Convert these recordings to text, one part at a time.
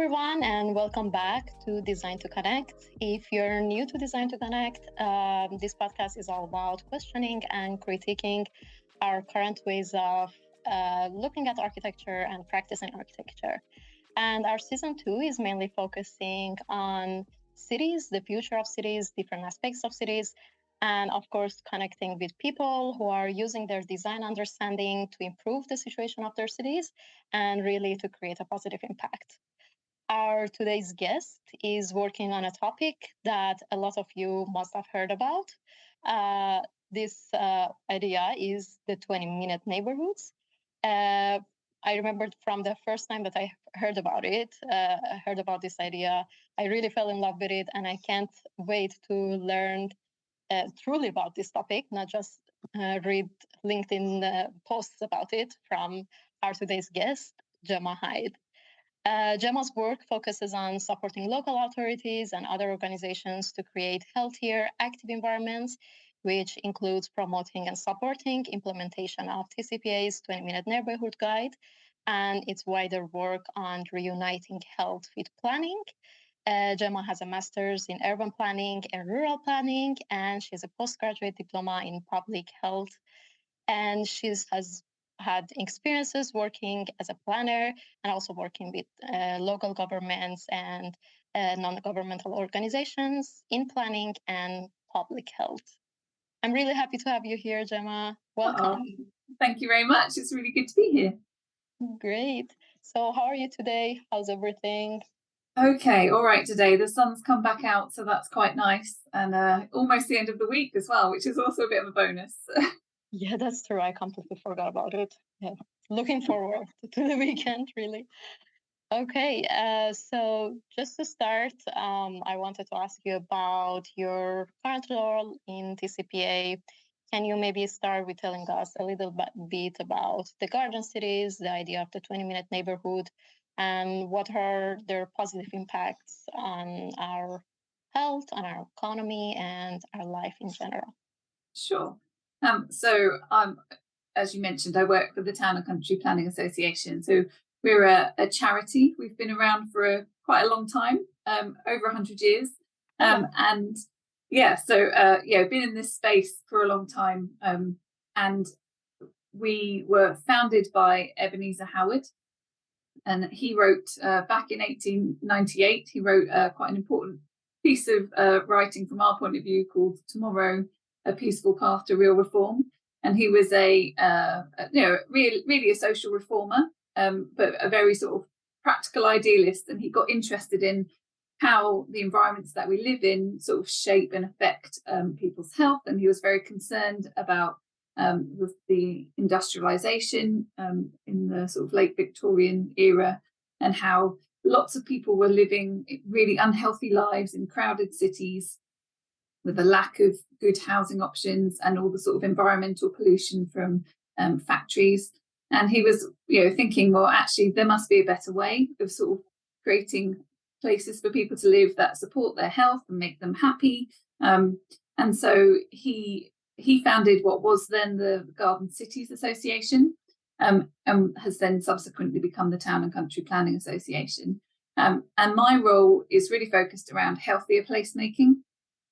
everyone, and welcome back to Design to Connect. If you're new to Design to Connect, this podcast is all about questioning and critiquing our current ways of looking at architecture and practicing architecture. And our season 2 is mainly focusing on cities, the future of cities, different aspects of cities, and of course, connecting with people who are using their design understanding to improve the situation of their cities and really to create a positive impact. Our today's guest is working on a topic that a lot of you must have heard about. This idea is the 20-minute neighborhoods. I remembered from the first time that I heard about it, I heard about this idea. I really fell in love with it, and I can't wait to learn truly about this topic, not just read LinkedIn posts about it from our today's guest, Gemma Hyde. Gemma's work focuses on supporting local authorities and other organizations to create healthier, active environments, which includes promoting and supporting implementation of TCPA's 20-minute neighborhood guide and its wider work on reuniting health with planning. Gemma has a master's in urban planning and rural planning, and she has a postgraduate diploma in public health. And she has had experiences working as a planner and also working with local governments and non-governmental organizations in planning and public health. I'm really happy to have you here, Gemma. Welcome. Oh, thank you very much. It's really good to be here. Great. So how are you today? How's everything? Okay, all right today. The sun's come back out, so that's quite nice. And almost the end of the week as well, which is also a bit of a bonus. Yeah, that's true. I completely forgot about it. Yeah. Looking forward to the weekend, really. Okay, so just to start, I wanted to ask you about your current role in TCPA. Can you maybe start with telling us a little bit about the garden cities, the idea of the 20-minute neighborhood, and what are their positive impacts on our health, on our economy, and our life in general? Sure. As you mentioned, I work for the Town and Country Planning Association. So we're a charity. We've been around for quite a long time, over 100 years. And yeah, so been in this space for a long time. And we were founded by Ebenezer Howard. And he wrote back in 1898, he wrote quite an important piece of writing from our point of view called Tomorrow, A Peaceful Path to Real Reform. And he was really a social reformer, but a very sort of practical idealist. And he got interested in how the environments that we live in sort of shape and affect people's health. And he was very concerned about with the industrialization in the sort of late Victorian era, and how lots of people were living really unhealthy lives in crowded cities with a lack of good housing options and all the sort of environmental pollution from factories. And he was, thinking, well, actually, there must be a better way of sort of creating places for people to live that support their health and make them happy. And so he founded what was then the Garden Cities Association, and has then subsequently become the Town and Country Planning Association. And my role is really focused around healthier placemaking.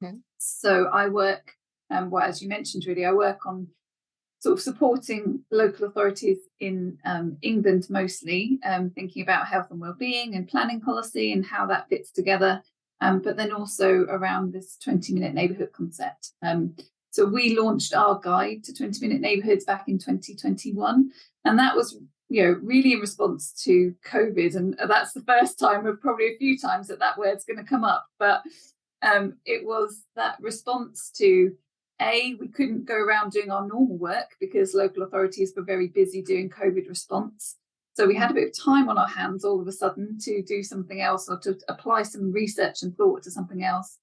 Mm-hmm. So I work, as you mentioned, really, I work on sort of supporting local authorities in England mostly, thinking about health and wellbeing and planning policy and how that fits together, but then also around this 20-minute neighbourhood concept. So we launched our guide to 20-minute neighbourhoods back in 2021, and that was really in response to COVID, and that's the first time of probably a few times that word's going to come up, but it was that response to we couldn't go around doing our normal work because local authorities were very busy doing COVID response. So we had a bit of time on our hands all of a sudden to do something else or to apply some research and thought to something else.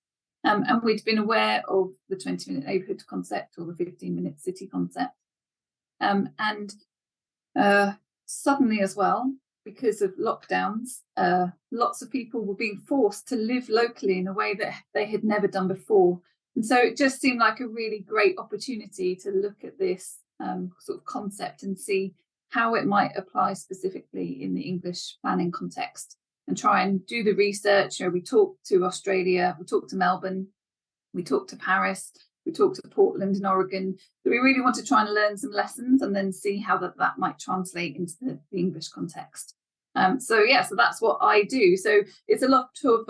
And we'd been aware of the 20-minute neighbourhood concept or the 15-minute city concept. And suddenly as well, because of lockdowns, lots of people were being forced to live locally in a way that they had never done before. And so it just seemed like a really great opportunity to look at this sort of concept and see how it might apply specifically in the English planning context. and try and do the research. We talked to Australia, we talked to Melbourne, we talked to Paris, we talked to Portland in Oregon. So we really want to try and learn some lessons and then see how that might translate into the English context. So that's what I do. So it's a lot of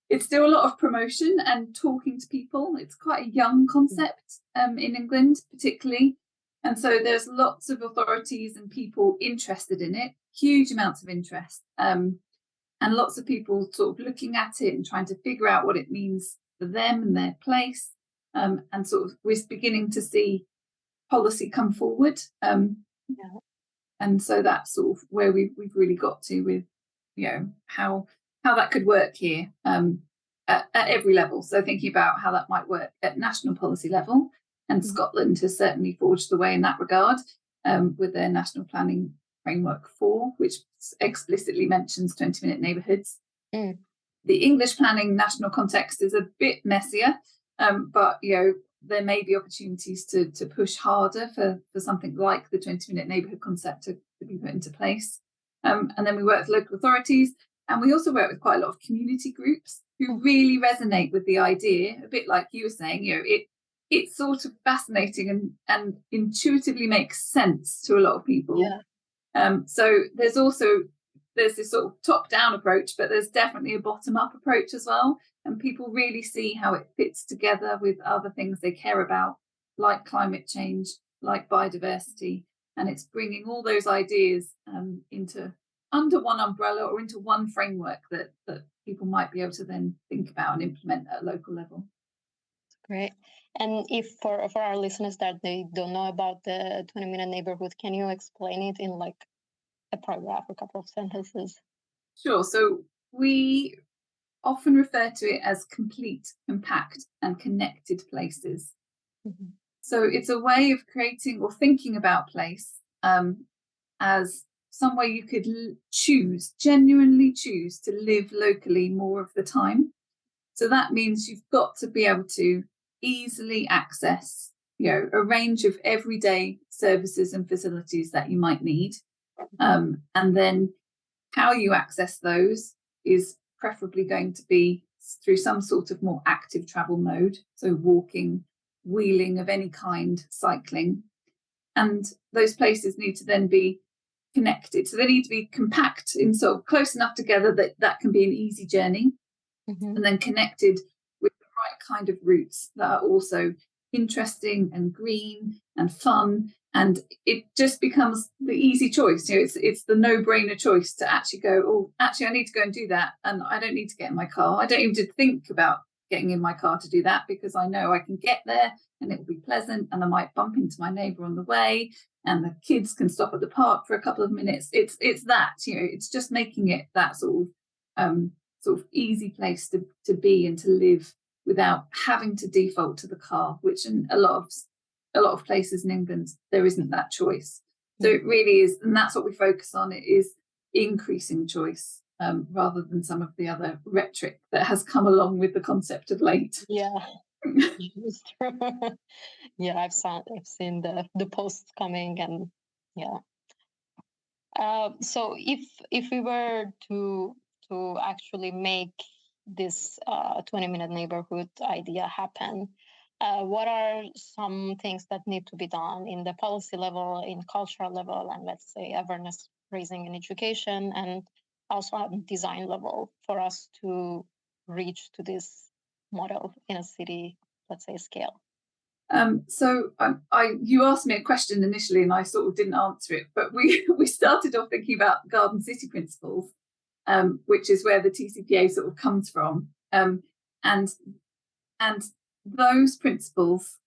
it's still a lot of promotion and talking to people. It's quite a young concept in England, particularly. And so there's lots of authorities and people interested in it, huge amounts of interest, and lots of people sort of looking at it and trying to figure out what it means for them and their place. And sort of we're beginning to see policy come forward. And so that's sort of where we've really got to with, how that could work here at every level. So thinking about how that might work at national policy level, and Scotland has certainly forged the way in that regard with their National Planning Framework 4, which explicitly mentions 20-minute neighbourhoods. The English planning national context is a bit messier, but there may be opportunities to push harder for something like the 20-minute neighbourhood concept to be put into place. And then we work with local authorities, and we also work with quite a lot of community groups who really resonate with the idea, a bit like you were saying. It's sort of fascinating and intuitively makes sense to a lot of people. So there's this sort of top-down approach, but there's definitely a bottom-up approach as well. And people really see how it fits together with other things they care about, like climate change, like biodiversity. And it's bringing all those ideas into under one umbrella or into one framework that people might be able to then think about and implement at a local level. Great. And if for our listeners that they don't know about the 20-minute neighborhood, can you explain it in like a paragraph, a couple of sentences? Sure. So we often refer to it as complete, compact, and connected places. So it's a way of creating or thinking about place as some way you could genuinely choose to live locally more of the time. So that means you've got to be able to easily access, a range of everyday services and facilities that you might need. And then how you access those is preferably going to be through some sort of more active travel mode. So walking, wheeling of any kind, cycling. And those places need to then be connected. So they need to be compact in sort of close enough together that can be an easy journey. And then connected with the right kind of routes that are also interesting and green and fun. And it just becomes the easy choice. It's the no-brainer choice to actually go, I need to go and do that. And I don't need to get in my car. I don't even need to think about getting in my car to do that, because I know I can get there and it will be pleasant, and I might bump into my neighbour on the way, and the kids can stop at the park for a couple of minutes. It's that, it's just making it that sort of easy place to be and to live without having to default to the car, which in a lot of places in England there isn't that choice. So it really is, and that's what we focus on. It is increasing choice rather than some of the other rhetoric that has come along with the concept of late. It's true. I've seen the posts coming, and so if we were to actually make this 20-minute neighborhood idea happen, what are some things that need to be done in the policy level, in cultural level, and let's say awareness raising in education, and also at design level, for us to reach to this model in a city, let's say, scale? So you asked me a question initially and I sort of didn't answer it, but we started off thinking about garden city principles, which is where the TCPA sort of comes from, and those principles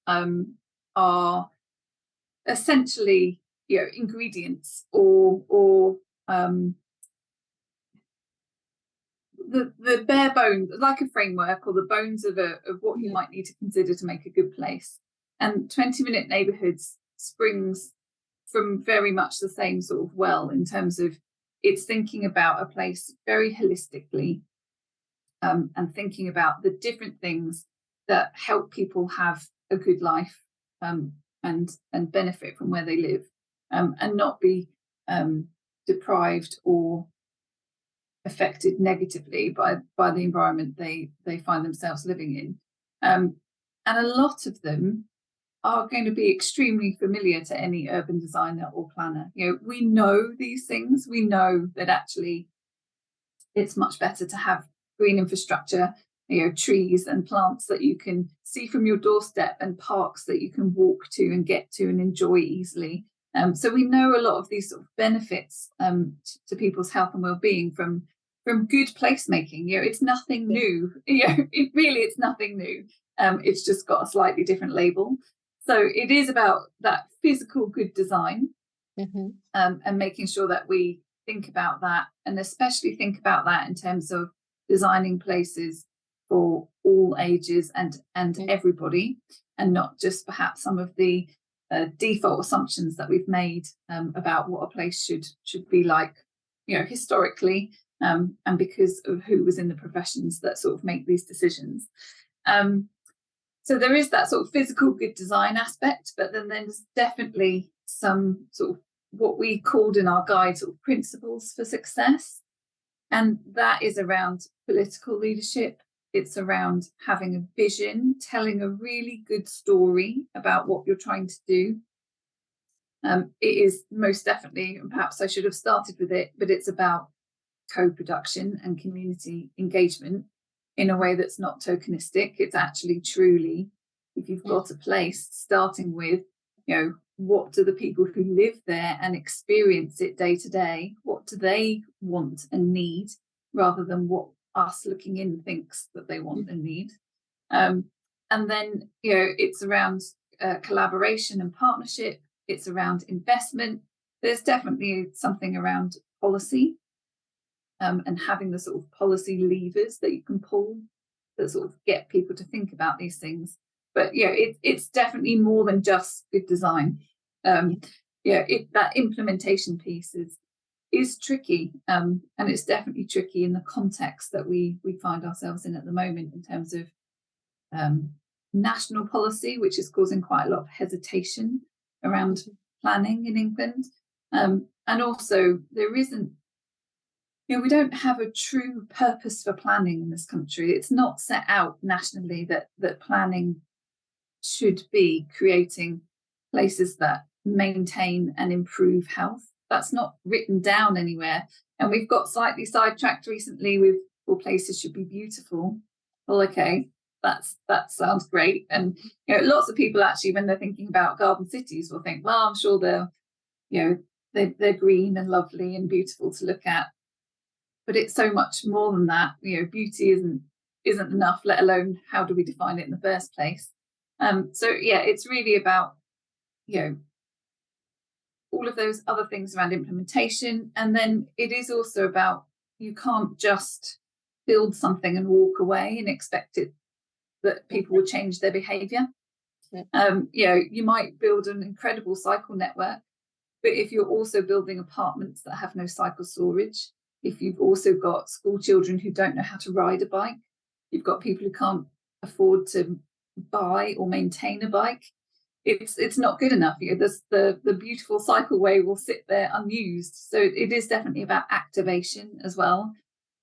are essentially ingredients or the bare bones, like a framework, or the bones of what you might need to consider to make a good place. And 20-minute neighbourhoods springs from very much the same sort of well, in terms of it's thinking about a place very holistically, and thinking about the different things that help people have a good life, and benefit from where they live, and not be deprived or affected negatively by the environment they find themselves living in. And a lot of them are going to be extremely familiar to any urban designer or planner. We know these things. We know that actually it's much better to have green infrastructure, trees and plants that you can see from your doorstep, and parks that you can walk to and get to and enjoy easily. So we know a lot of these sort of benefits to people's health and well-being from good placemaking. It's nothing new. It's nothing new. It's just got a slightly different label. So it is about that physical good design, and making sure that we think about that, and especially think about that in terms of designing places for all ages and everybody, and not just perhaps some of the default assumptions that we've made about what a place should be like, historically, and because of who was in the professions that sort of make these decisions. So there is that sort of physical good design aspect, but then there's definitely some sort of what we called in our guide sort of principles for success. And that is around political leadership. It's around having a vision, telling a really good story about what you're trying to do. It is most definitely, and perhaps I should have started with it, but it's about co-production and community engagement in a way that's not tokenistic. It's actually truly, if you've got a place, starting with, what do the people who live there and experience it day to day, what do they want and need, rather than what us looking in thinks that they want and need. And then, it's around collaboration and partnership. It's around investment. There's definitely something around policy, and having the sort of policy levers that you can pull that sort of get people to think about these things. But it's definitely more than just good design. That implementation piece is tricky, and it's definitely tricky in the context that we find ourselves in at the moment, in terms of national policy, which is causing quite a lot of hesitation around planning in England. And also there isn't, we don't have a true purpose for planning in this country. It's not set out nationally that planning should be creating places that maintain and improve health. That's not written down anywhere. And we've got slightly sidetracked recently with, well, places should be beautiful. Well, okay, that sounds great. And lots of people actually, when they're thinking about garden cities, will think, well, I'm sure they're green and lovely and beautiful to look at. But it's so much more than that. Beauty isn't enough, let alone how do we define it in the first place. So it's really about all of those other things around implementation. And then it is also about, you can't just build something and walk away and expect it that people will change their behaviour. You might build an incredible cycle network, but if you're also building apartments that have no cycle storage, if you've also got school children who don't know how to ride a bike, you've got people who can't afford to buy or maintain a bike, it's not good enough. The beautiful cycleway will sit there unused. So it is definitely about activation as well.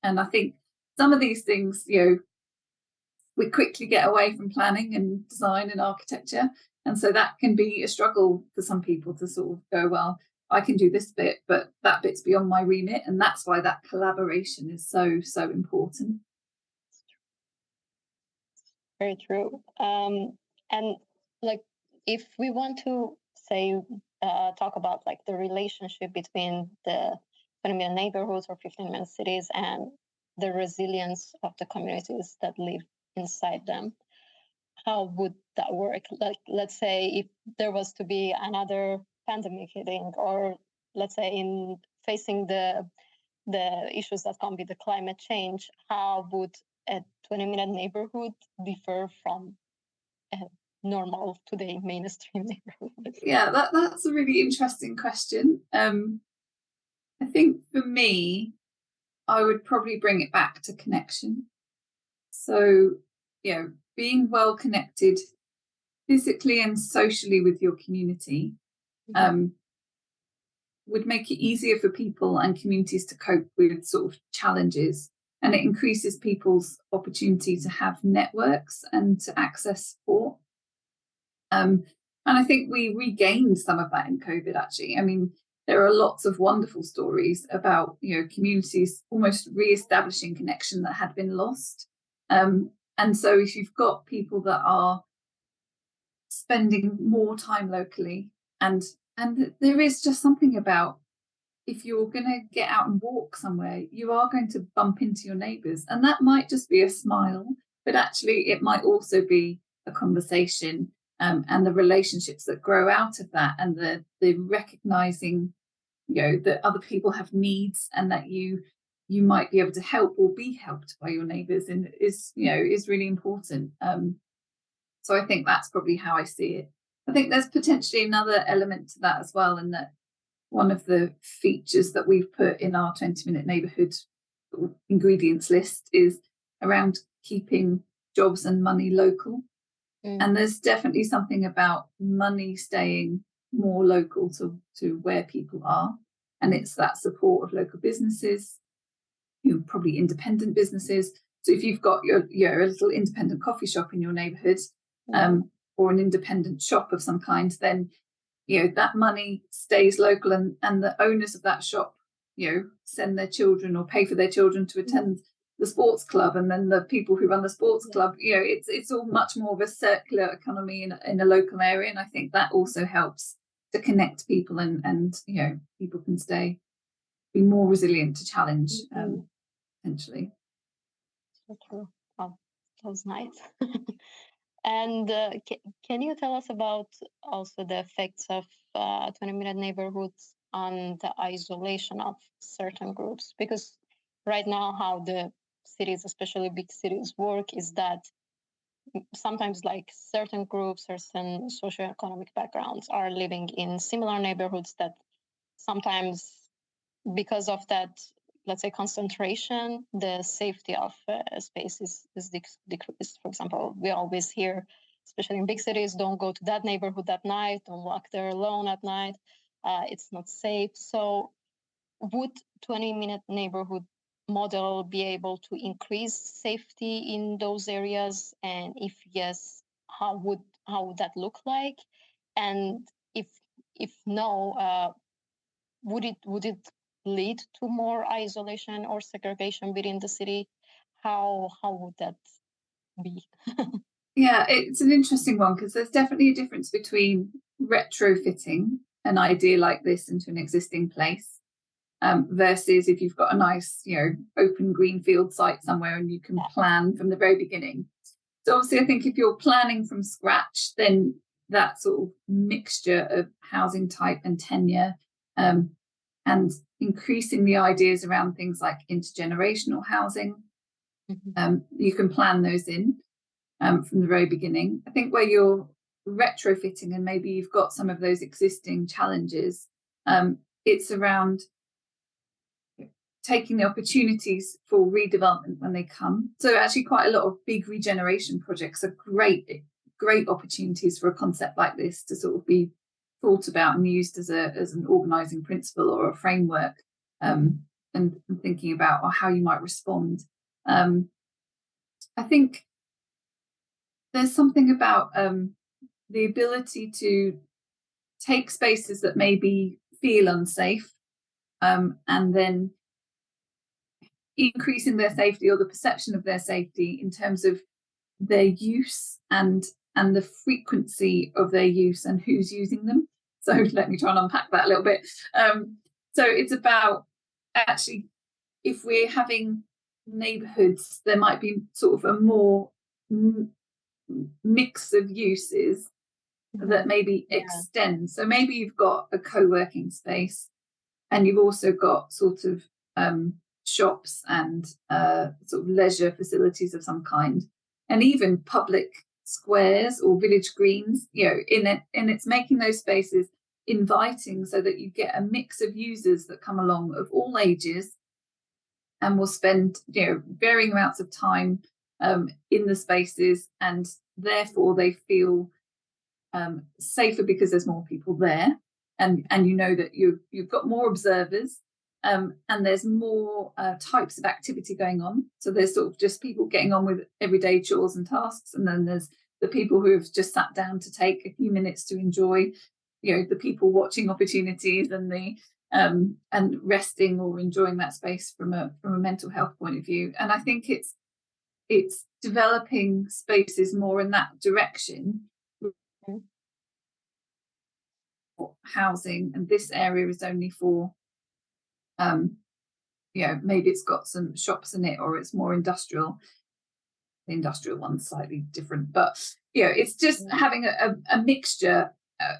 And I think some of these things, we quickly get away from planning and design and architecture. And so that can be a struggle for some people to sort of go, well, I can do this bit, but that bit's beyond my remit. And that's why that collaboration is so, so important. Very true. And like, if we want to say, talk about like the relationship between the 20 million neighborhoods or 15 million cities and the resilience of the communities that live inside them, how would that work? Like, let's say if there was to be another pandemic hitting, or let's say in facing the issues that come with the climate change, how would a 20 million neighborhood differ from a normal today mainstream neighborhood? Yeah, that's a really interesting question. I think for me, I would probably bring it back to connection. So, being well connected physically and socially with your community, would make it easier for people and communities to cope with sort of challenges, and it increases people's opportunity to have networks and to access support. And I think we regained some of that in COVID, actually. I mean, there are lots of wonderful stories about, communities almost re-establishing connection that had been lost. And so if you've got people that are spending more time locally, and there is just something about, if you're going to get out and walk somewhere, you are going to bump into your neighbours, and that might just be a smile, but actually it might also be a conversation, and the relationships that grow out of that, and the recognizing, that other people have needs, and that you might be able to help or be helped by your neighbours, and is really important. So I think that's probably how I see it. I think there's potentially another element to that as well, and that one of the features that we've put in our 20-minute neighbourhood ingredients list is around keeping jobs and money local. And there's definitely something about money staying more local to where people are. And it's that support of local businesses, probably independent businesses. So if you've got your a little independent coffee shop in your neighbourhood, or an independent shop of some kind, then that money stays local, and the owners of that shop send their children or pay for their children to attend the sports club, and then the people who run the sports club, it's all much more of a circular economy in a local area. And I think that also helps to connect people, and people can be more resilient to challenge, potentially. So true. Oh, that was nice. And can you tell us about also the effects of 20-minute neighborhoods on the isolation of certain groups? Because right now, how the cities, especially big cities, work is that sometimes like certain groups or certain socioeconomic backgrounds are living in similar neighborhoods that sometimes, because of that, let's say, concentration, the safety of space is decreased. For example, we always hear, especially in big cities, don't go to that neighborhood at night, don't walk there alone at night. It's not safe. So would 20-minute neighborhood model be able to increase safety in those areas? And if yes, how would that look like? And if no, would it lead to more isolation or segregation within the city? How would that be? Yeah, it's an interesting one, because there's definitely a difference between retrofitting an idea like this into an existing place, versus if you've got a nice, open greenfield site somewhere and you can plan from the very beginning. So obviously, I think if you're planning from scratch, then that sort of mixture of housing type and tenure, and increasing the ideas around things like intergenerational housing, you can plan those in from the very beginning. I think where you're retrofitting and maybe you've got some of those existing challenges, it's around taking the opportunities for redevelopment when they come. So actually quite a lot of big regeneration projects are great opportunities for a concept like this to sort of be thought about and used as an organising principle or a framework, and thinking about how you might respond. I think there's something about the ability to take spaces that maybe feel unsafe, and then increasing their safety or the perception of their safety in terms of their use and the frequency of their use and who's using them. So let me try and unpack that a little bit. So it's about, actually, if we're having neighbourhoods, there might be sort of a more mix of uses that maybe extend. So maybe you've got a co-working space, and you've also got sort of shops and sort of leisure facilities of some kind, and even public squares or village greens, in it, and it's making those spaces inviting so that you get a mix of users that come along of all ages and will spend varying amounts of time in the spaces, and therefore they feel safer because there's more people there. and you know that you've got more observers, and there's more types of activity going on. So there's sort of just people getting on with everyday chores and tasks, and then there's the people who have just sat down to take a few minutes to enjoy, the people watching opportunities, and the and resting or enjoying that space from a mental health point of view. And I think it's developing spaces more in that direction. Housing, and this area is only for maybe it's got some shops in it, or it's more industrial. The industrial one's slightly different, but it's just having a mixture,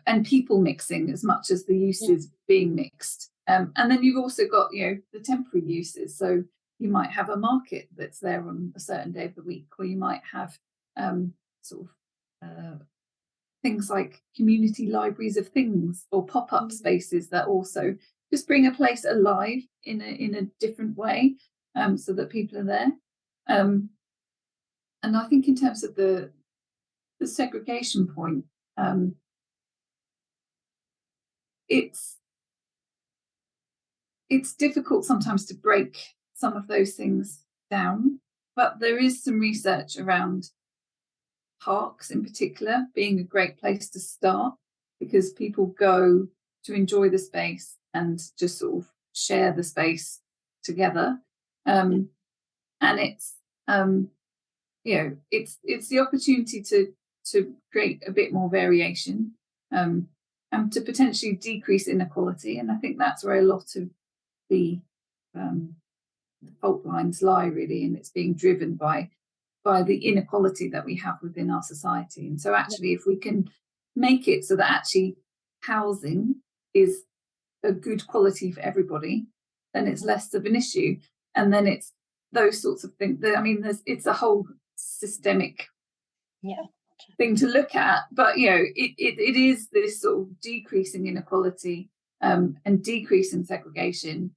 and people mixing as much as the uses being mixed. And then you've also got the temporary uses. So you might have a market that's there on a certain day of the week, or you might have things like community libraries of things, or pop-up spaces that also just bring a place alive in a different way, so that people are there. And I think in terms of the segregation point, it's difficult sometimes to break some of those things down, but there is some research around parks in particular being a great place to start, because people go to enjoy the space and just sort of share the space together, and it's it's the opportunity to create a bit more variation, and to potentially decrease inequality. And I think that's where a lot of the fault lines lie, really, and it's being driven by the inequality that we have within our society. And so actually, if we can make it so that actually housing is a good quality for everybody, then it's less of an issue. And then it's those sorts of things. It's a whole systemic thing to look at, but it is this sort of decreasing inequality, and decreasing segregation.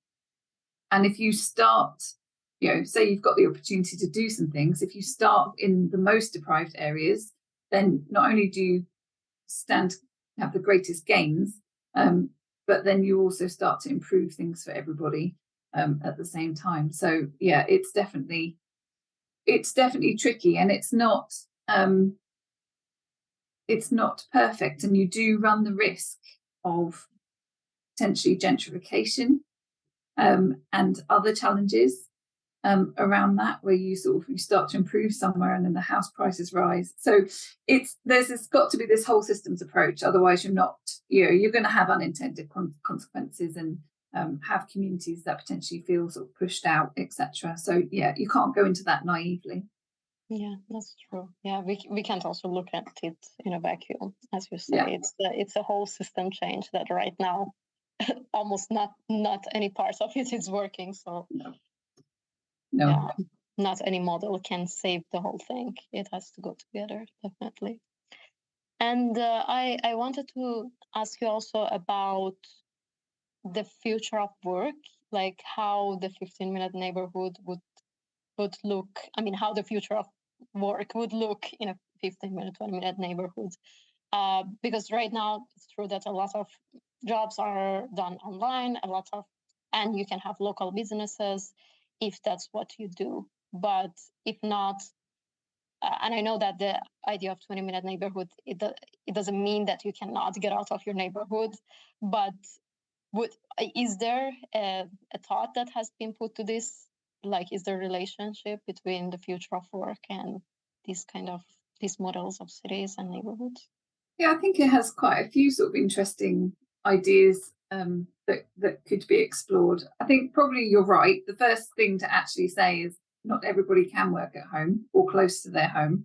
And if you start, say you've got the opportunity to do some things, if you start in the most deprived areas, then not only do you have the greatest gains, but then you also start to improve things for everybody at the same time. So it's definitely tricky, and it's not perfect, and you do run the risk of potentially gentrification, and other challenges around that, where you start to improve somewhere and then the house prices rise. So there's got to be this whole systems approach, otherwise you're going to have unintended consequences, and have communities that potentially feel sort of pushed out, etc. So you can't go into that naively. Yeah, that's true. Yeah, we can't also look at it in a vacuum, as you say. It's a whole system change that right now almost not any part of it is working. So no. Yeah, not any model can save the whole thing. It has to go together, definitely. And I wanted to ask you also about the future of work, like how the 15-minute neighborhood would look. I mean, how the future of work would look in a 15-minute, 20-minute neighborhood. Because right now it's true that a lot of jobs are done online, and you can have local businesses if that's what you do. But if not, and I know that the idea of 20-minute neighborhood, it doesn't mean that you cannot get out of your neighborhood, but is there a thought that has been put to this? Like, is there a relationship between the future of work and these models of cities and neighborhoods? Yeah, I think it has quite a few sort of interesting ideas that could be explored. I think probably you're right. The first thing to actually say is not everybody can work at home or close to their home.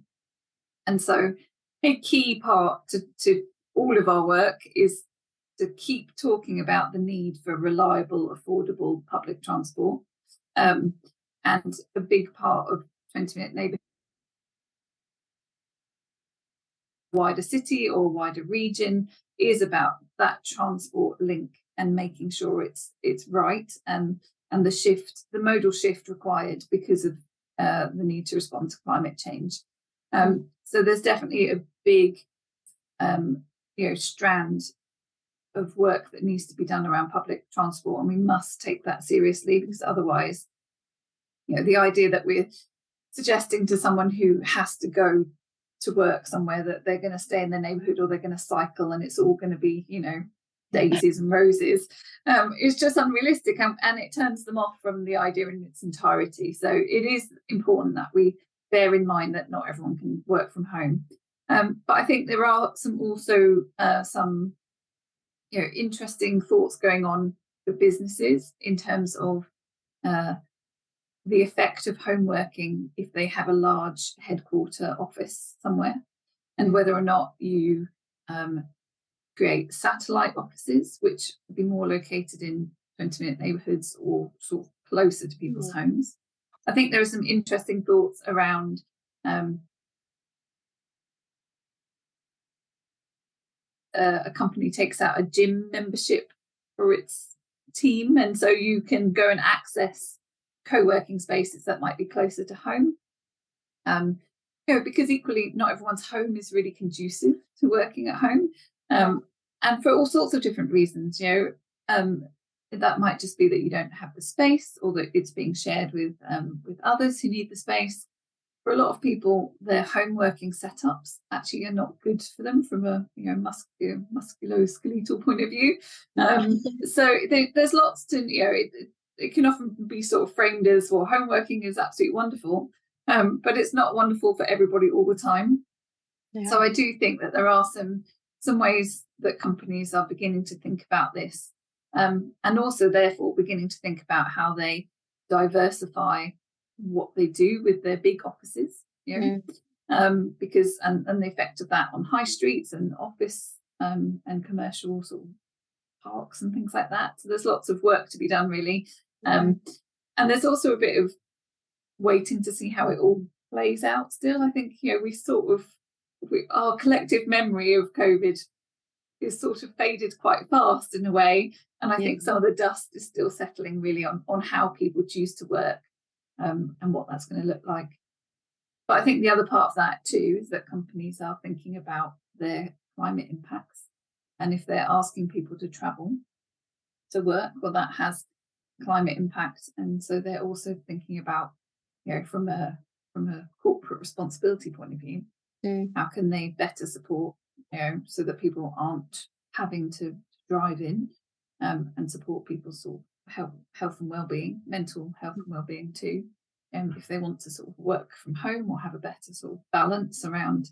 And so a key part to all of our work is to keep talking about the need for reliable, affordable public transport. And a big part of 20-minute neighbourhood, wider city or wider region, is about that transport link and making sure it's right, and the modal shift required because of the need to respond to climate change. So there's definitely a big strand of work that needs to be done around public transport, and we must take that seriously, because otherwise, the idea that we're suggesting to someone who has to go to work somewhere that they're going to stay in their neighbourhood or they're going to cycle and it's all going to be, daisies and roses, is just unrealistic, and it turns them off from the idea in its entirety. So it is important that we bear in mind that not everyone can work from home. But I think there are some interesting thoughts going on for businesses in terms of the effect of home working if they have a large headquarter office somewhere, and whether or not you create satellite offices, which would be more located in 20-minute neighbourhoods or sort of closer to people's homes. I think there are some interesting thoughts around a company takes out a gym membership for its team, and so you can go and access co-working spaces that might be closer to home, because equally not everyone's home is really conducive to working at home, and for all sorts of different reasons. That might just be that you don't have the space, or that it's being shared with others who need the space. For a lot of people, their home working setups actually are not good for them from a musculoskeletal point of view. So there's lots to, it can often be sort of framed as, well, home working is absolutely wonderful, but it's not wonderful for everybody all the time. Yeah. So I do think that there are some ways that companies are beginning to think about this, and also therefore beginning to think about how they diversify what they do with their big offices, because and the effect of that on high streets and office and commercial sort of parks and things like that. So there's lots of work to be done, really, and there's also a bit of waiting to see how it all plays out still. I think our collective memory of COVID is sort of faded quite fast in a way, and I think some of the dust is still settling really on how people choose to work. And what that's going to look like. But I think the other part of that too is that companies are thinking about their climate impacts, and if they're asking people to travel to work, well, that has climate impact, and so they're also thinking about, from a corporate responsibility point of view, how can they better support, so that people aren't having to drive in, and support people's sort of health and well-being, mental health and well-being too, if they want to sort of work from home or have a better sort of balance around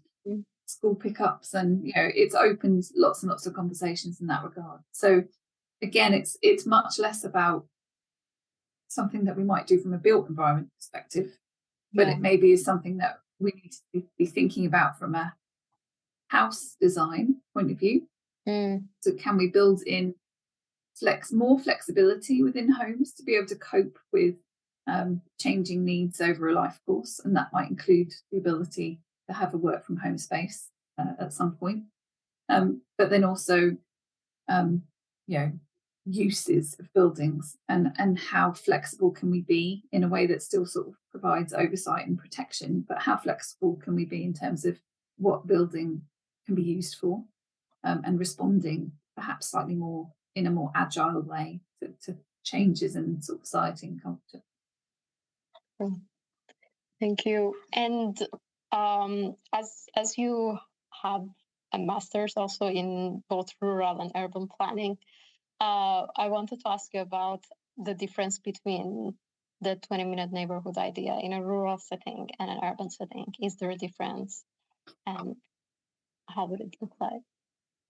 school pickups, and it's opened lots and lots of conversations in that regard. So again, it's much less about something that we might do from a built environment perspective, but it maybe is something that we need to be thinking about from a house design point of view. So can we build in more flexibility within homes to be able to cope with changing needs over a life course, and that might include the ability to have a work from home space at some point, but then also uses of buildings, and how flexible can we be in a way that still sort of provides oversight and protection, but how flexible can we be in terms of what building can be used for, and responding perhaps slightly more in a more agile way to changes in sort of society and culture. Thank you. And as you have a master's also in both rural and urban planning, I wanted to ask you about the difference between the 20-minute neighborhood idea in a rural setting and an urban setting. Is there a difference? And how would it look like?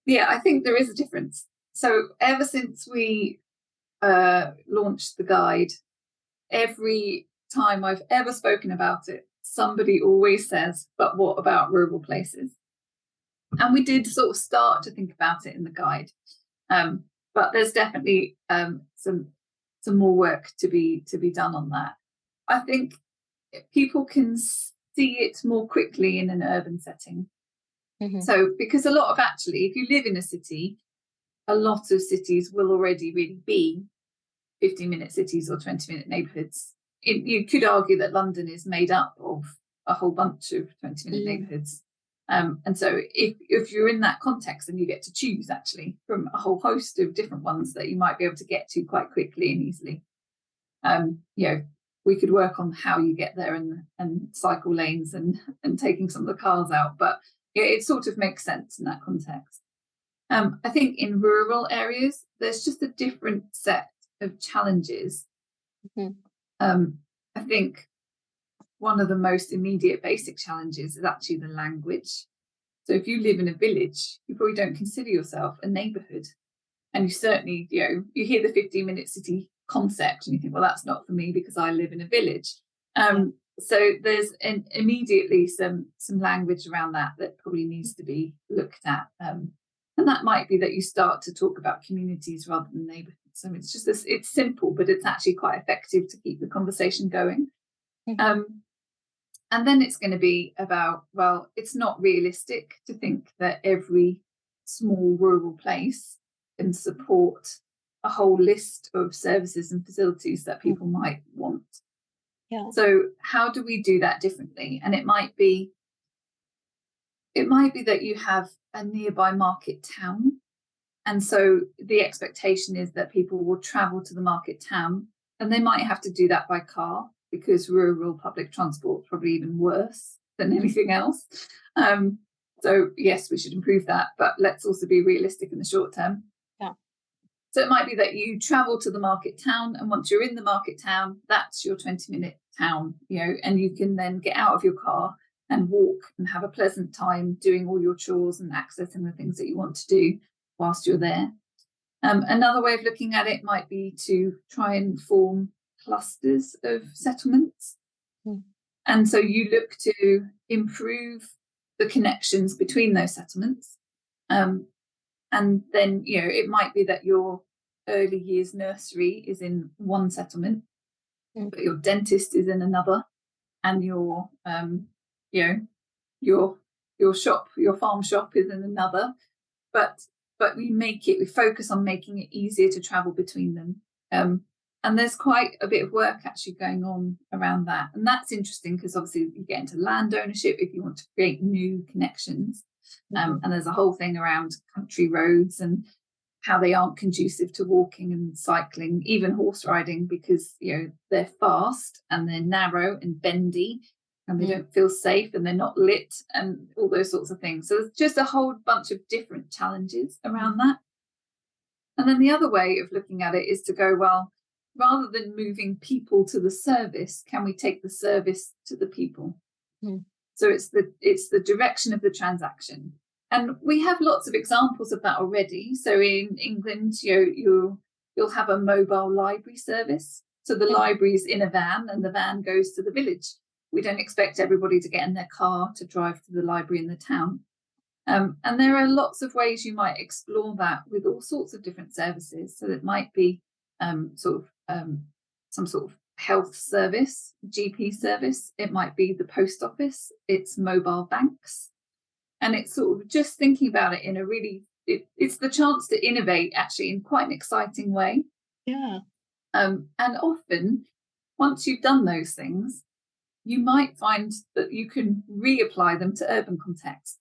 Yeah, I think there is a difference. So ever since we launched the guide, every time I've ever spoken about it, somebody always says, but what about rural places? And we did sort of start to think about it in the guide, but there's definitely some more work to be done on that. I think people can see it more quickly in an urban setting. So because if you live in a city, a lot of cities will already really be 15-minute cities or 20-minute neighbourhoods. You could argue that London is made up of a whole bunch of 20-minute neighbourhoods. And so if you're in that context, then you get to choose actually from a whole host of different ones that you might be able to get to quite quickly and easily. We could work on how you get there and cycle lanes and taking some of the cars out, but it sort of makes sense in that context. I think in rural areas, there's just a different set of challenges. I think one of the most immediate basic challenges is actually the language. So if you live in a village, you probably don't consider yourself a neighbourhood. And you certainly, you hear the 15-minute city concept and you think, well, that's not for me because I live in a village. So there's immediately some language around that probably needs to be looked at. And that might be that you start to talk about communities rather than neighbourhoods. So it's just it's simple, but it's actually quite effective to keep the conversation going. And then it's going to be about, well, it's not realistic to think that every small rural place can support a whole list of services and facilities that people might want. So how do we do that differently? And it might be that you have a nearby market town. And so the expectation is that people will travel to the market town, and they might have to do that by car because rural public transport is probably even worse than anything else. So yes, we should improve that, but let's also be realistic in the short term. So it might be that you travel to the market town, and once you're in the market town, that's your 20-minute town, and you can then get out of your car and walk and have a pleasant time doing all your chores and accessing the things that you want to do whilst you're there. Another way of looking at it might be to try and form clusters of settlements. And so you look to improve the connections between those settlements. And then, it might be that your early years nursery is in one settlement, but your dentist is in another, and your shop, your farm shop is in another. But we focus on making it easier to travel between them. And there's quite a bit of work actually going on around that. And that's interesting because obviously you get into land ownership if you want to create new connections. And there's a whole thing around country roads and how they aren't conducive to walking and cycling, even horse riding, because they're fast and they're narrow and bendy and they don't feel safe and they're not lit and all those sorts of things. So there's just a whole bunch of different challenges around that. And then the other way of looking at it is to go, well, rather than moving people to the service, can we take the service to the people? So it's the direction of the transaction. And we have lots of examples of that already. So in England, you'll have a mobile library service. So the library is in a van and the van goes to the village. We don't expect everybody to get in their car to drive to the library in the town. And there are lots of ways you might explore that with all sorts of different services. So it might be some sort of health service, GP service. It might be the post office. It's mobile banks. And it's sort of just thinking about it in a really, it's the chance to innovate actually in quite an exciting way. And often, once you've done those things, you might find that you can reapply them to urban contexts.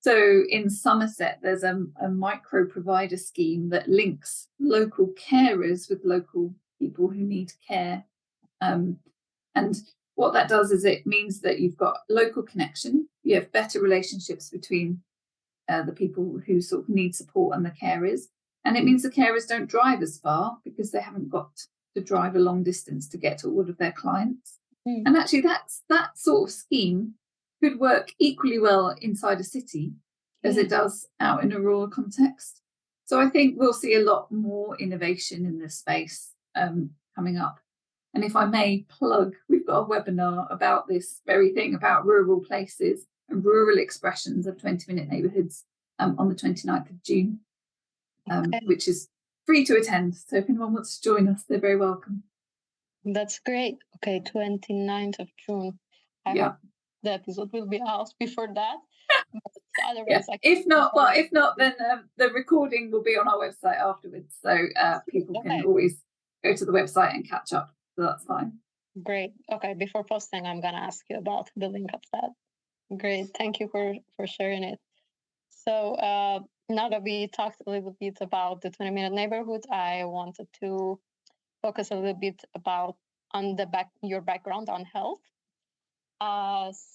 So in Somerset, there's a micro provider scheme that links local carers with local people who need care. And what that does is it means that you've got local connection, you have better relationships between the people who sort of need support and the carers. And it means the carers don't drive as far because they haven't got to drive a long distance to get to all of their clients. And actually that sort of scheme could work equally well inside a city as it does out in a rural context. So I think we'll see a lot more innovation in this space coming up. And if I may plug, we've got a webinar about this very thing, about rural places and rural expressions of 20-minute neighbourhoods on the 29th of June, which is free to attend. So if anyone wants to join us, they're very welcome. That's great. Okay, 29th of June. I hope the episode will be out before that. Otherwise, if not, then the recording will be on our website afterwards. So people can always go to the website and catch up. So that's fine. Great. Okay, before posting, I'm going to ask you about the link of that Great. Thank you for sharing it. So now that we talked a little bit about the 20-minute neighborhood, I wanted to focus a little bit about on your background on health.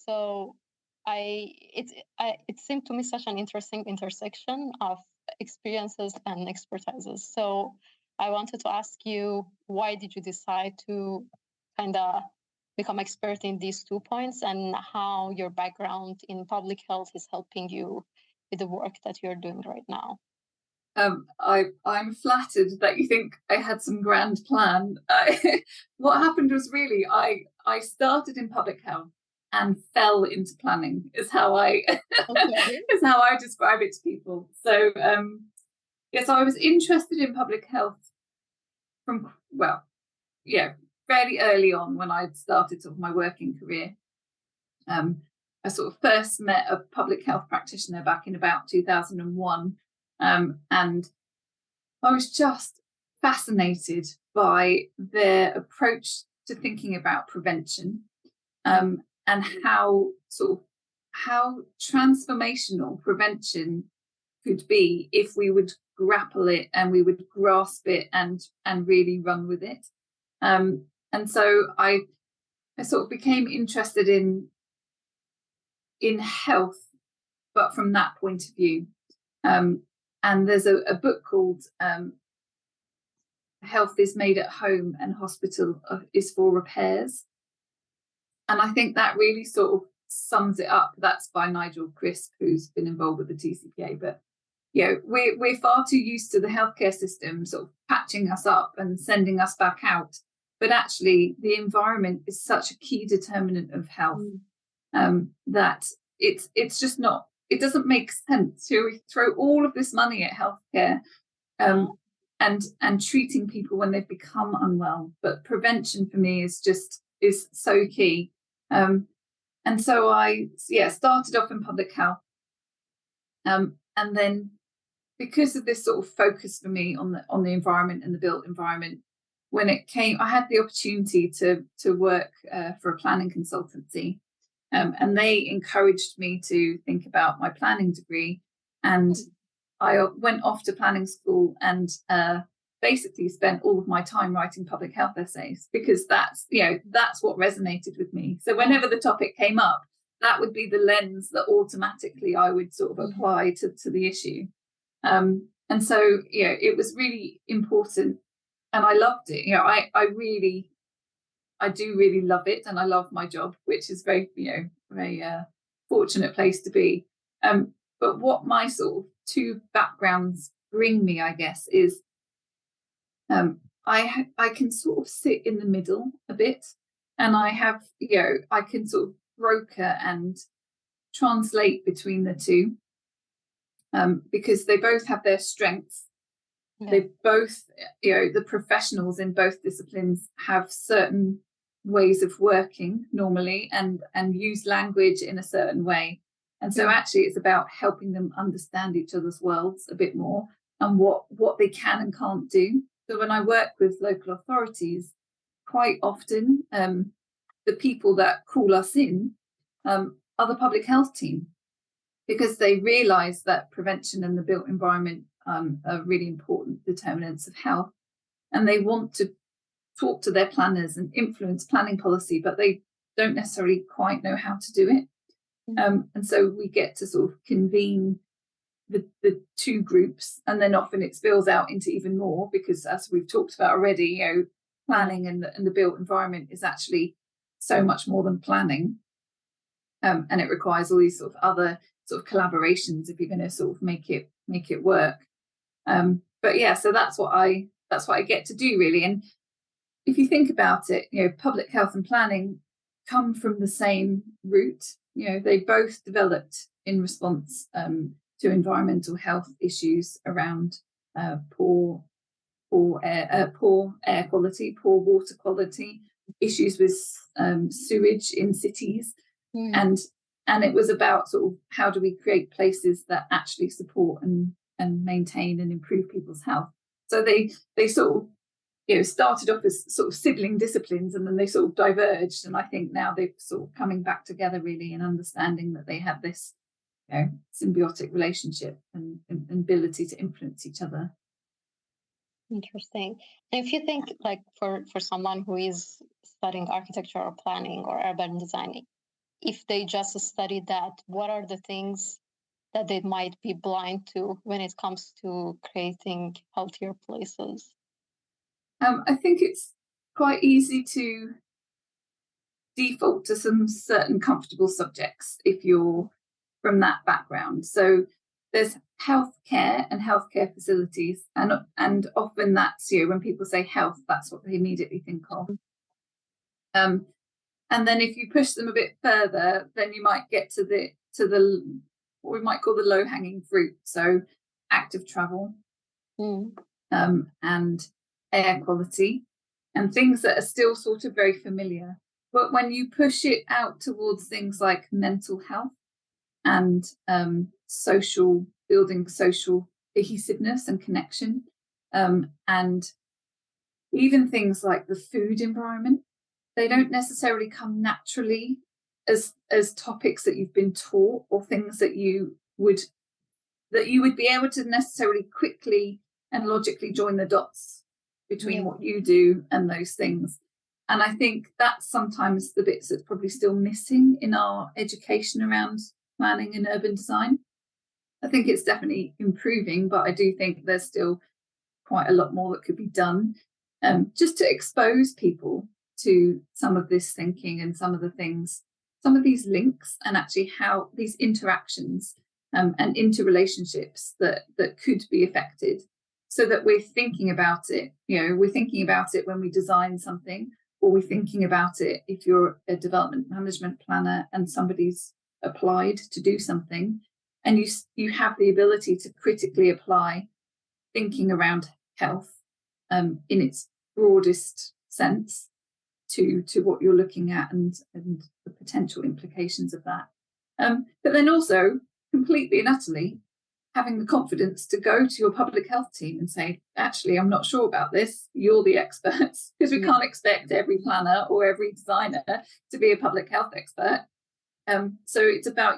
So it seemed to me such an interesting intersection of experiences and expertises. So I wanted to ask you, why did you decide to kind of become expert in these 2 points, and how your background in public health is helping you with the work that you're doing right now? I'm flattered that you think I had some grand plan. What happened was really I started in public health and fell into planning is how I Okay. is how I describe it to people. So yes, I was interested in public health from fairly early on when I'd started sort of my working career. I sort of first met a public health practitioner back in about 2001, and I was just fascinated by their approach to thinking about prevention, and how transformational prevention could be if we would grapple it and we would grasp it and really run with it. And so I sort of became interested in health, but from that point of view. And there's a book called Health is Made at Home and Hospital is for Repairs. And I think that really sort of sums it up. That's by Nigel Crisp, who's been involved with the TCPA. But we're far too used to the healthcare system sort of patching us up and sending us back out. But actually, the environment is such a key determinant of health that it's just not. It doesn't make sense. We throw all of this money at healthcare and treating people when they've become unwell. But prevention for me is so key. And so I started off in public health, and then because of this sort of focus for me on the environment and the built environment, when it came, I had the opportunity to work for a planning consultancy, and they encouraged me to think about my planning degree, and I went off to planning school and basically spent all of my time writing public health essays, because that's what resonated with me. So whenever the topic came up, that would be the lens that automatically I would sort of apply to the issue. And so it was really important, and I loved it. I do really love it, and I love my job, which is very fortunate place to be. But what my sort of two backgrounds bring me, I guess, is I can sort of sit in the middle a bit, and I can sort of broker and translate between the two, because they both have their strengths. Yeah. They both, the professionals in both disciplines have certain ways of working normally and use language in a certain way. And so actually it's about helping them understand each other's worlds a bit more and what they can and can't do. So when I work with local authorities, quite often the people that call us in are the public health team, because they realise that prevention and the built environment are really important determinants of health, and they want to talk to their planners and influence planning policy, but they don't necessarily quite know how to do it. And so we get to sort of convene the two groups, and then often it spills out into even more, because as we've talked about already, planning and the built environment is actually so much more than planning, and it requires all these sort of other sort of collaborations if you're going to sort of make it work. But yeah, so that's what I get to do, really. And if you think about it, public health and planning come from the same root. They both developed in response to environmental health issues around poor air quality, poor water quality, issues with sewage in cities, and it was about sort of how do we create places that actually support and maintain and improve people's health. So they sort of started off as sort of sibling disciplines, and then they sort of diverged. And I think now they're sort of coming back together really, and understanding that they have this symbiotic relationship and ability to influence each other. Interesting. And if you think, like, for someone who is studying architecture or planning or urban design, if they just study that, what are the things that they might be blind to when it comes to creating healthier places? I think it's quite easy to default to some certain comfortable subjects if you're from that background. So there's healthcare and healthcare facilities, and often that's, when people say health, that's what they immediately think of. And then if you push them a bit further, then you might get to the what we might call the low-hanging fruit. So active travel, and air quality, and things that are still sort of very familiar. But when you push it out towards things like mental health and building social cohesiveness and connection, and even things like the food environment, they don't necessarily come naturally as topics that you've been taught, or things that you would be able to necessarily quickly and logically join the dots between what you do and those things. And I think that's sometimes the bits that's probably still missing in our education around planning and urban design. I think it's definitely improving, but I do think there's still quite a lot more that could be done, just to expose people to some of this thinking and some of the things, some of these links, and actually how these interactions and interrelationships that could be affected, so that we're thinking about it. We're thinking about it when we design something, or we're thinking about it if you're a development management planner and somebody's applied to do something, and you have the ability to critically apply thinking around health in its broadest sense to what you're looking at, and the potential implications of that. But then also, completely and utterly, having the confidence to go to your public health team and say, actually, I'm not sure about this, you're the experts, because we can't expect every planner or every designer to be a public health expert. So it's about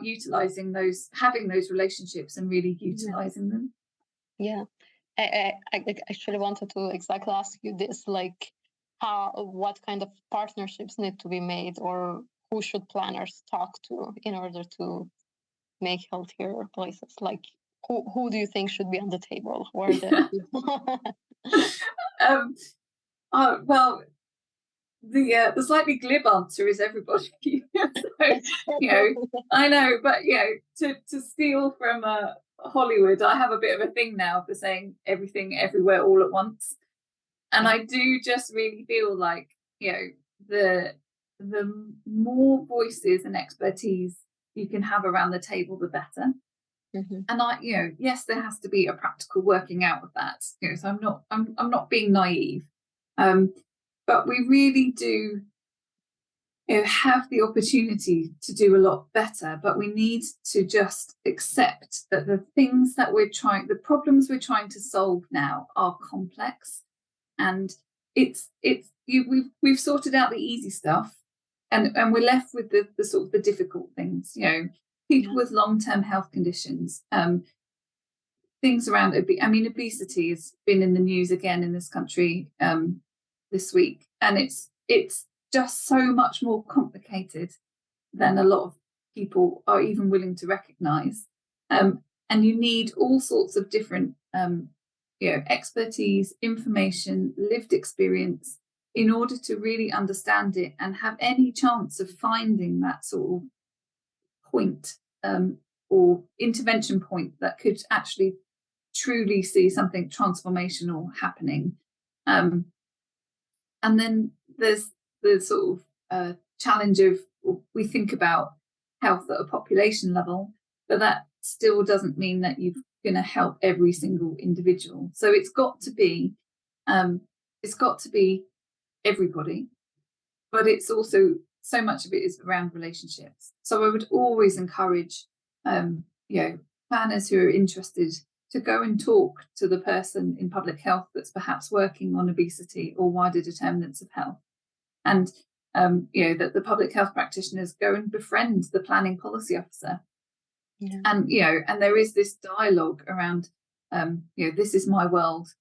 having those relationships and really utilising them. Yeah, I actually wanted to exactly ask you this, like, what kind of partnerships need to be made, or who should planners talk to in order to make healthier places? Like, who do you think should be on the table? Who are the well, the slightly glib answer is everybody. So, I know, but to steal from Hollywood, I have a bit of a thing now for saying everything, everywhere, all at once. And I do just really feel like, the more voices and expertise you can have around the table, the better. And yes, there has to be a practical working out of that. So I'm not being naive, but we really do have the opportunity to do a lot better. But we need to just accept that the problems we're trying to solve now are complex, and we've sorted out the easy stuff, and we're left with the sort of the difficult things. People with long-term health conditions, things around obesity has been in the news again in this country this week, and it's just so much more complicated than a lot of people are even willing to recognize, and you need all sorts of different expertise, information, lived experience in order to really understand it and have any chance of finding that sort of point or intervention point that could actually truly see something transformational happening. And then there's the sort of challenge of, we think about health at a population level, but that still doesn't mean that you're going to help every single individual. So it's got to be everybody, but it's also, so much of it is around relationships. So I would always encourage planners who are interested to go and talk to the person in public health that's perhaps working on obesity or wider determinants of health. And, that the public health practitioners go and befriend the planning policy officer. Yeah. And, and there is this dialogue around, this is my world.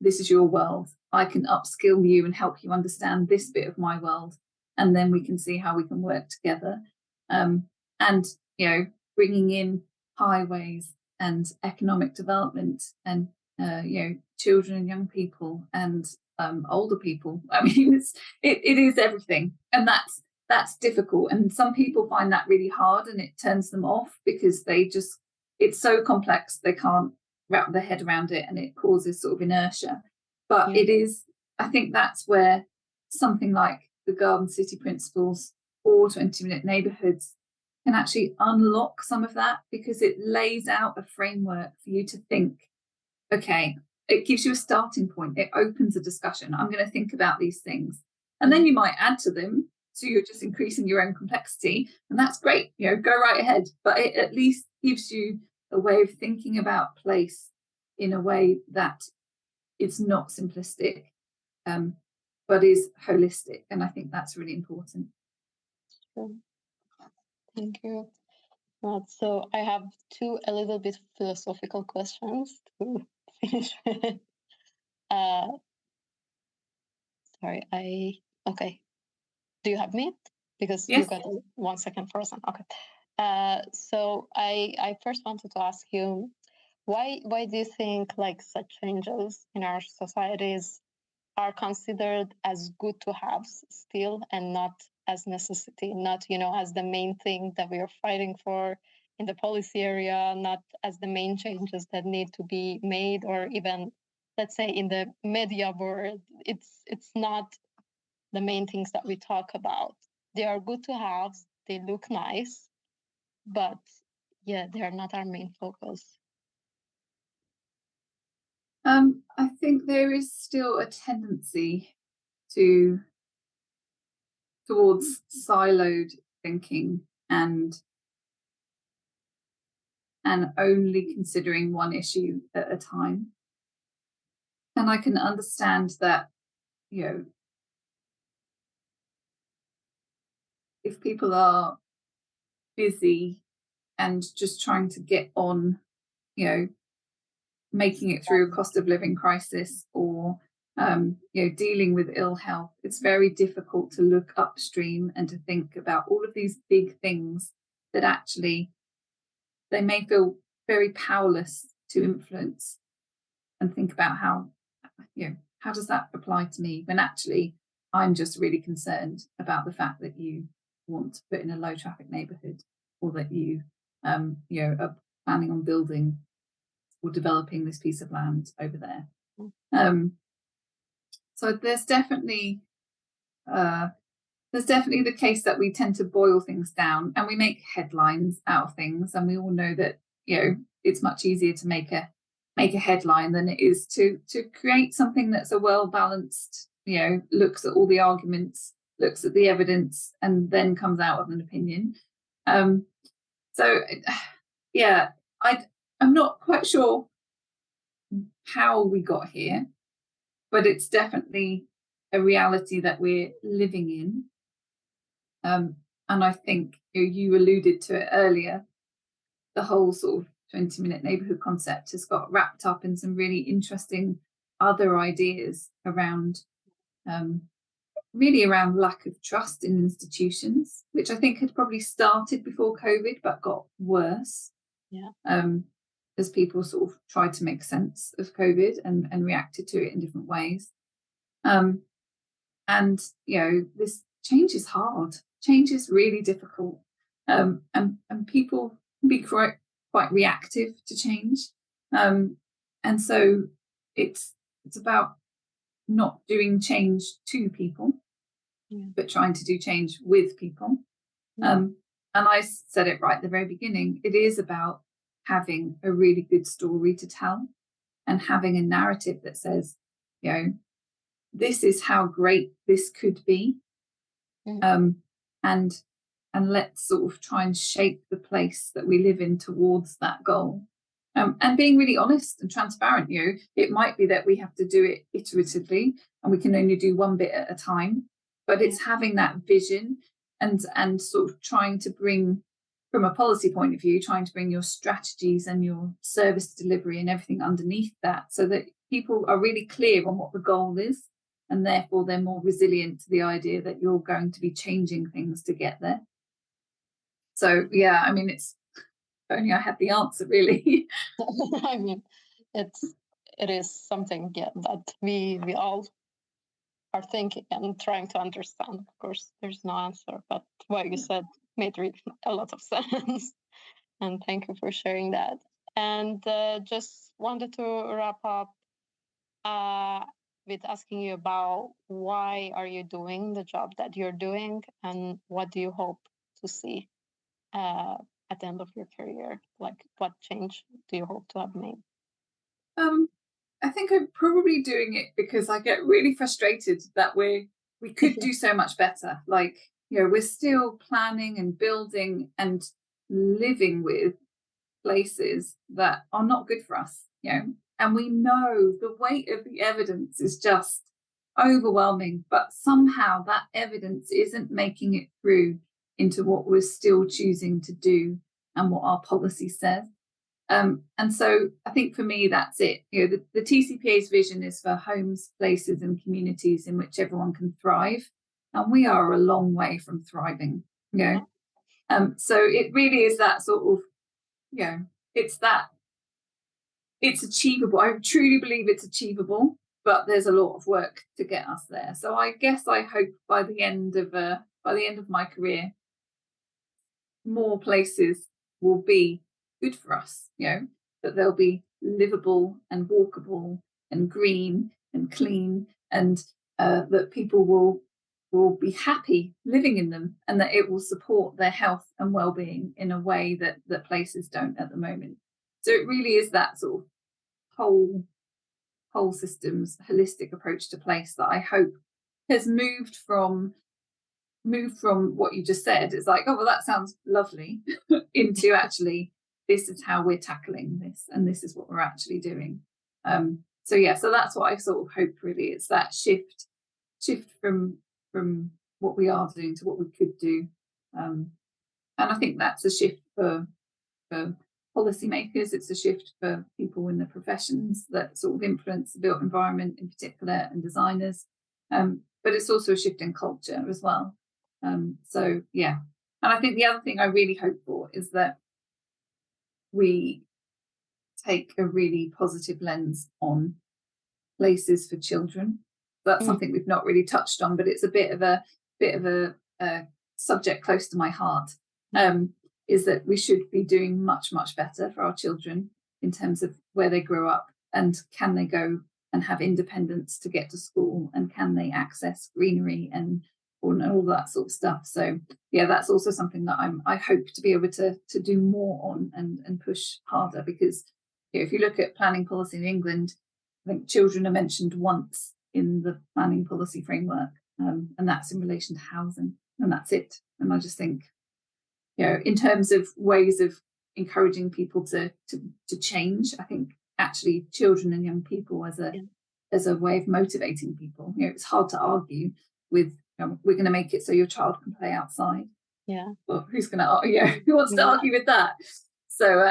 This is your world. I can upskill you and help you understand this bit of my world. And then we can see how we can work together. And, bringing in highways and economic development and, children and young people and older people. I mean, it is everything. And that's difficult. And some people find that really hard and it turns them off because it's so complex. They can't wrap their head around it and it causes sort of inertia. But it is, I think that's where something like the Garden City Principles or 20-minute neighbourhoods can actually unlock some of that, because it lays out a framework for you to think, okay, it gives you a starting point. It opens a discussion. I'm going to think about these things. And then you might add to them. So you're just increasing your own complexity. And that's great. Go right ahead. But it at least gives you a way of thinking about place in a way that it's not simplistic, but is holistic. And I think that's really important. Sure. Thank you. So I have two a little bit philosophical questions to finish with. Sorry, okay. Do you have me? Because Yes. you got 1 second frozen. Okay. So I first wanted to ask you, why do you think like such changes in our societies are considered as good to have still and not as necessity, not as the main thing that we are fighting for in the policy area, not as the main changes that need to be made, or even, let's say, in the media world, it's not the main things that we talk about. They are good to have, they look nice, but they are not our main focus. I think there is still a tendency towards siloed thinking and only considering one issue at a time. And I can understand that, if people are busy and just trying to get on, making it through a cost of living crisis or dealing with ill health, it's very difficult to look upstream and to think about all of these big things that actually they may feel very powerless to influence, and think about how does that apply to me, when actually I'm just really concerned about the fact that you want to put in a low traffic neighbourhood, or that you are planning on building or developing this piece of land over there. So there's definitely the case that we tend to boil things down and we make headlines out of things, and we all know that it's much easier to make a headline than it is to create something that's a well-balanced, looks at all the arguments, looks at the evidence, and then comes out with an opinion. So I'm not quite sure how we got here, but it's definitely a reality that we're living in. And I think you alluded to it earlier, the whole sort of 20-minute neighbourhood concept has got wrapped up in some really interesting other ideas around really around lack of trust in institutions, which I think had probably started before COVID but got worse. As people sort of tried to make sense of COVID and reacted to it in different ways. And this change is hard. Change is really difficult. And people can be quite reactive to change. And so it's about not doing change to people, but trying to do change with people. And I said it right at the very beginning. It is about having a really good story to tell and having a narrative that says, this is how great this could be. And let's sort of try and shape the place that we live in towards that goal. And being really honest and transparent. It might be that we have to do it iteratively and we can only do one bit at a time, but it's having that vision and sort of trying to bring, from a policy point of view, trying to bring your strategies and your service delivery and everything underneath that, so that people are really clear on what the goal is, and therefore they're more resilient to the idea that you're going to be changing things to get there. So yeah, I mean, it's, if only I had the answer, really. I mean, it is something, yeah, that we all are thinking and trying to understand. Of course, there's no answer, but what you said made really a lot of sense. And thank you for sharing that. And just wanted to wrap up with asking you about why are you doing the job that you're doing, and what do you hope to see at the end of your career? Like, what change do you hope to have made? I think I'm probably doing it because I get really frustrated that we could do so much better. Like, we're still planning and building and living with places that are not good for us, and we know the weight of the evidence is just overwhelming, but somehow that evidence isn't making it through into what we're still choosing to do and what our policy says. And so I think for me, that's it. The TCPA's vision is for homes, places and communities in which everyone can thrive. And we are a long way from thriving, so it really is that sort of, it's achievable. I truly believe it's achievable, but there's a lot of work to get us there. So I guess I hope by the end of my career, more places will be good for us, that they'll be livable and walkable and green and clean, and that people will be happy living in them, and that it will support their health and well-being in a way that places don't at the moment. So it really is that sort of whole systems, holistic approach to place that I hope has moved from what you just said. It's like, oh well, that sounds lovely, into actually, this is how we're tackling this, and this is what we're actually doing. So that's what I sort of hope, really. It's that shift from what we are doing to what we could do, and I think that's a shift for policymakers. It's a shift for people in the professions that sort of influence the built environment in particular, and designers, but it's also a shift in culture as well. So yeah, and I think the other thing I really hope for is that we take a really positive lens on places for children. That's something we've not really touched on, but it's a bit of a subject close to my heart. Is that we should be doing much better for our children in terms of where they grow up, and can they go and have independence to get to school, and can they access greenery and all that sort of stuff. So yeah, that's also something that I hope to be able to do more on and push harder, because if you look at planning policy in England, I think children are mentioned once in the planning policy framework, and that's in relation to housing, and that's it. And I just think, in terms of ways of encouraging people to change, I think actually children and young people as a way of motivating people. It's hard to argue with, we're going to make it so your child can play outside. Yeah. Well, who's going to who wants to argue with that? So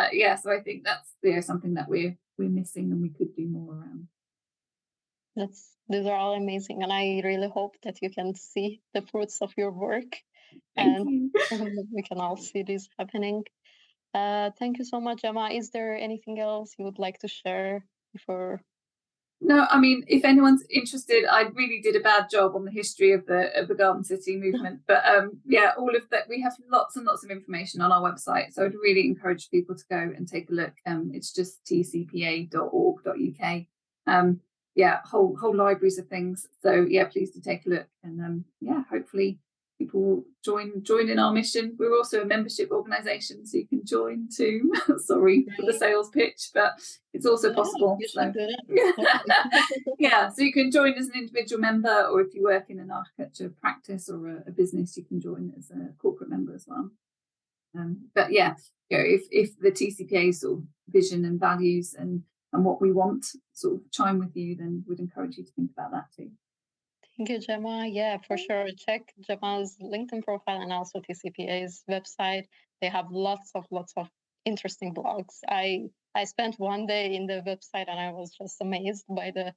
so I think that's something that we're missing, and we could do more around. These are all amazing, and I really hope that you can see the fruits of your work. Thank you. We can all see this happening. Thank you so much, Gemma. Is there anything else you would like to share before? No, I mean, if anyone's interested, I really did a bad job on the history of the Garden City movement, but all of that, we have lots and lots of information on our website, so I'd really encourage people to go and take a look. It's just tcpa.org.uk. Whole libraries of things. So yeah, please do take a look, and hopefully people will join in our mission. We're also a membership organisation, so you can join too. Sorry for the sales pitch, but it's also possible. So so you can join as an individual member, or if you work in an architecture practice or a business, you can join as a corporate member as well. But if the TCPA sort of vision and values and what we want sort of chime with you, then we'd encourage you to think about that too. Thank you, Gemma. Yeah, for sure. Check Gemma's LinkedIn profile and also TCPA's website. They have lots of interesting blogs. I spent one day in the website and I was just amazed by the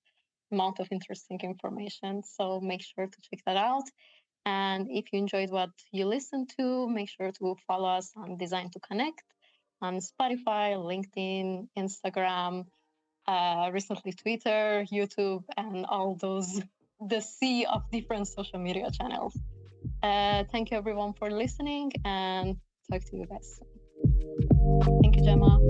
amount of interesting information. So make sure to check that out. And if you enjoyed what you listened to, make sure to follow us on Design to Connect on Spotify, LinkedIn, Instagram, recently Twitter, YouTube, and all those, the sea of different social media channels. Thank you everyone for listening and talk to you guys soon. Thank you, Gemma.